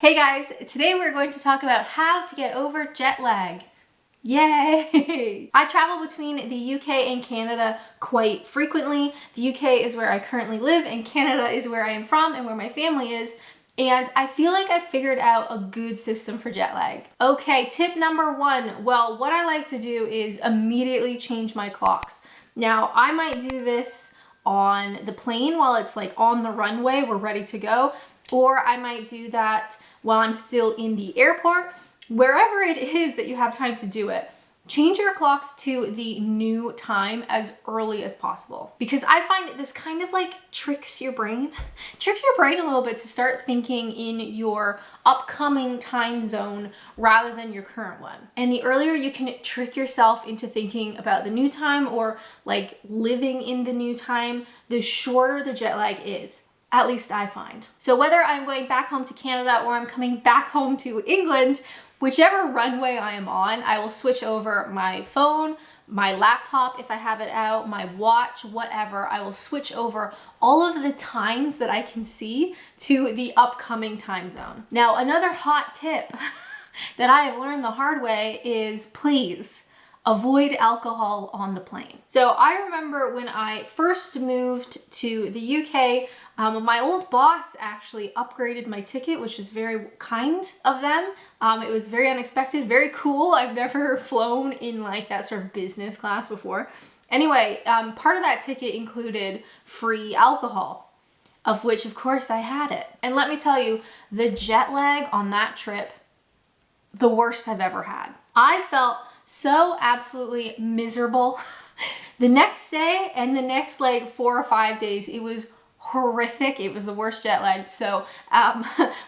Hey guys, today we're going to talk about how to get over jet lag. Yay! I travel between the UK and Canada quite frequently. The UK is where I currently live and Canada is where I am from and where my family is. And I feel like I figured out a good system for jet lag. Okay, tip number one. Well, what I like to do is immediately change my clocks. Now, I might do this on the plane while it's like on the runway, we're ready to go. Or I might do that while I'm still in the airport. Wherever it is that you have time to do it, change your clocks to the new time as early as possible. Because I find this kind of like tricks your brain a little bit to start thinking in your upcoming time zone rather than your current one. And the earlier you can trick yourself into thinking about the new time or like living in the new time, the shorter the jet lag is. At least I find. So whether I'm going back home to Canada or I'm coming back home to England, whichever runway I am on, I will switch over my phone, my laptop if I have it out, my watch, whatever. I will switch over all of the times that I can see to the upcoming time zone. Now, another hot tip that I have learned the hard way is please avoid alcohol on the plane. So I remember when I first moved to the UK, my old boss actually upgraded my ticket, which was very kind of them. It was very unexpected, very cool. I've never flown in like that sort of business class before. Anyway, part of that ticket included free alcohol, of which of course I had it. And let me tell you, the jet lag on that trip, the worst I've ever had. I felt so absolutely miserable. The next day and the next like 4 or 5 days, it was horrific. It was the worst jet lag. So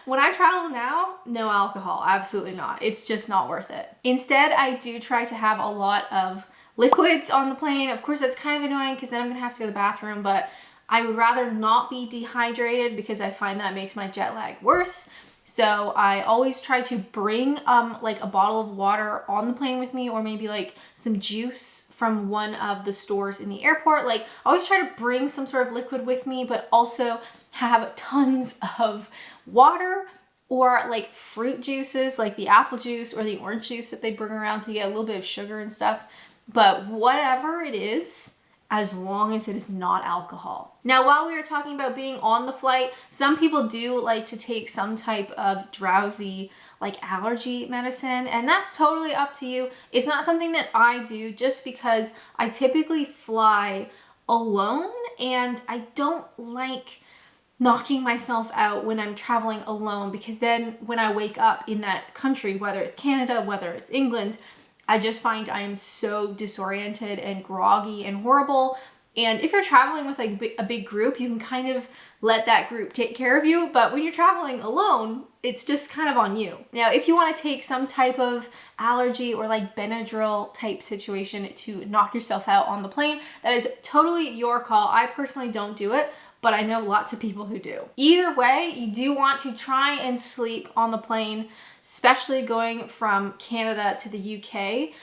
when I travel now, no alcohol, absolutely not. It's just not worth it. Instead, I do try to have a lot of liquids on the plane. Of course, that's kind of annoying because then I'm gonna have to go to the bathroom, but I would rather not be dehydrated because I find that makes my jet lag worse. So I always try to bring like a bottle of water on the plane with me, or maybe like some juice from one of the stores in the airport. Like I always try to bring some sort of liquid with me, but also have tons of water or like fruit juices, like the apple juice or the orange juice that they bring around, so you get a little bit of sugar and stuff. But whatever it is, as long as it is not alcohol. Now, while we were talking about being on the flight, some people do like to take some type of drowsy, like allergy medicine, and that's totally up to you. It's not something that I do just because I typically fly alone and I don't like knocking myself out when I'm traveling alone, because then when I wake up in that country, whether it's Canada, whether it's England, I just find I am so disoriented and groggy and horrible. And if you're traveling with like a big group, you can kind of let that group take care of you. But when you're traveling alone, it's just kind of on you. Now, if you want to take some type of allergy or like Benadryl type situation to knock yourself out on the plane, that is totally your call. I personally don't do it, but I know lots of people who do. Either way, you do want to try and sleep on the plane, especially going from Canada to the UK.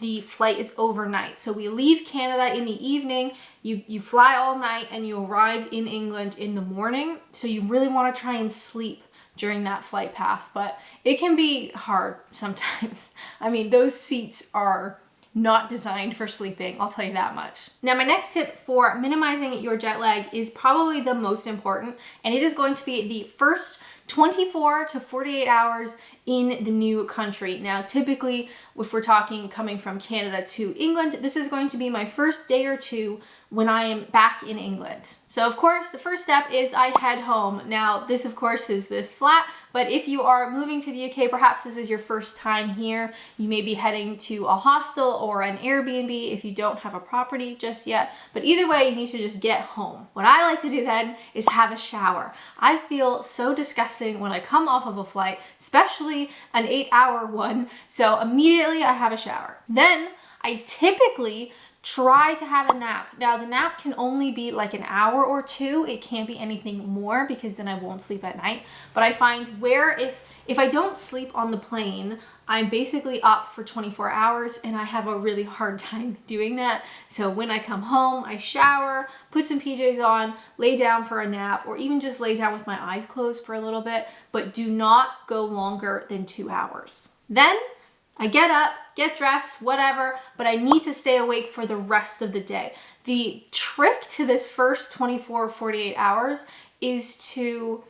The flight is overnight. So we leave Canada in the evening, you fly all night and you arrive in England in the morning. So you really want to try and sleep during that flight path, but it can be hard sometimes. I mean, those seats are not designed for sleeping, I'll tell you that much. Now, my next tip for minimizing your jet lag is probably the most important, and it is going to be the first 24 to 48 hours in the new country. Now, typically, if we're talking coming from Canada to England, this is going to be my first day or two when I am back in England. So of course, the first step is I head home. Now, this of course is this flat, but if you are moving to the UK, perhaps this is your first time here, you may be heading to a hostel or an Airbnb if you don't have a property just yet. But either way, you need to just get home. What I like to do then is have a shower. I feel so disgusting when I come off of a flight, especially an 8-hour one. So immediately I have a shower. Then I typically try to have a nap. Now, the nap can only be like an hour or two. It can't be anything more because then I won't sleep at night. But I find where if If I don't sleep on the plane, I'm basically up for 24 hours and I have a really hard time doing that. So when I come home, I shower, put some PJs on, lay down for a nap, or even just lay down with my eyes closed for a little bit, but do not go longer than 2 hours. Then I get up, get dressed, whatever, but I need to stay awake for the rest of the day. The trick to this first 24, 48 hours is to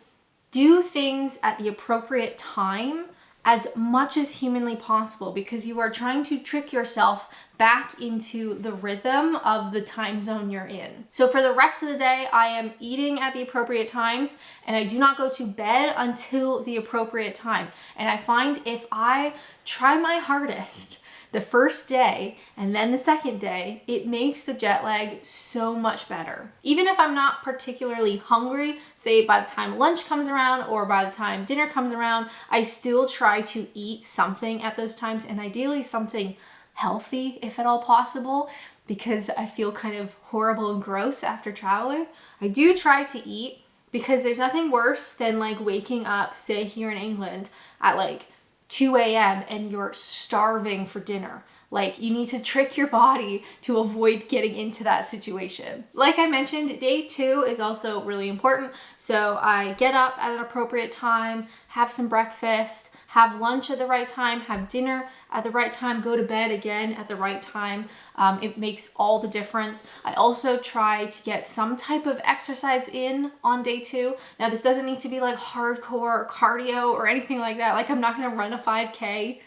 do things at the appropriate time as much as humanly possible, because you are trying to trick yourself back into the rhythm of the time zone you're in. So for the rest of the day, I am eating at the appropriate times and I do not go to bed until the appropriate time. And I find if I try my hardest the first day and then the second day, it makes the jet lag so much better. Even if I'm not particularly hungry, say by the time lunch comes around or by the time dinner comes around, I still try to eat something at those times, and ideally something healthy if at all possible, because I feel kind of horrible and gross after traveling. I do try to eat because there's nothing worse than like waking up, say here in England, at like 2 a.m. and you're starving for dinner. Like, you need to trick your body to avoid getting into that situation. Like I mentioned, day 2 is also really important. So I get up at an appropriate time, have some breakfast, have lunch at the right time, have dinner at the right time, go to bed again at the right time. It makes all the difference. I also try to get some type of exercise in on day 2. Now, this doesn't need to be like hardcore cardio or anything like that. Like, I'm not gonna run a 5K.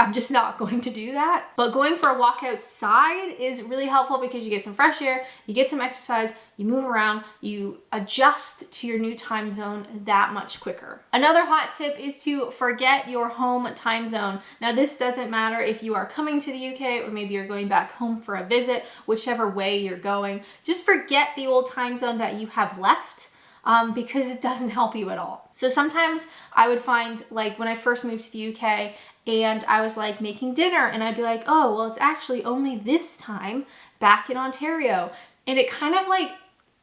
I'm just not going to do that. But going for a walk outside is really helpful because you get some fresh air, you get some exercise, you move around, you adjust to your new time zone that much quicker. Another hot tip is to forget your home time zone. Now, this doesn't matter if you are coming to the UK or maybe you're going back home for a visit, whichever way you're going. Just forget the old time zone that you have left. Because it doesn't help you at all. So sometimes I would find, like when I first moved to the UK and I was like making dinner and I'd be like, oh, well, it's actually only this time back in Ontario. And it kind of like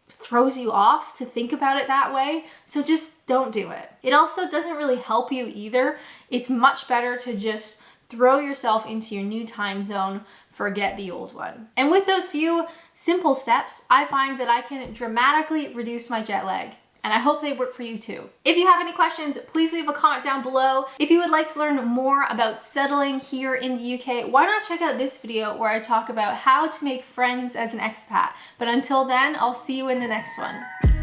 throws you off to think about it that way. So just don't do it. It also doesn't really help you either. It's much better to just throw yourself into your new time zone, forget the old one. And with those few simple steps, I find that I can dramatically reduce my jet lag. And I hope they work for you too. If you have any questions, please leave a comment down below. If you would like to learn more about settling here in the UK, why not check out this video where I talk about how to make friends as an expat. But until then, I'll see you in the next one.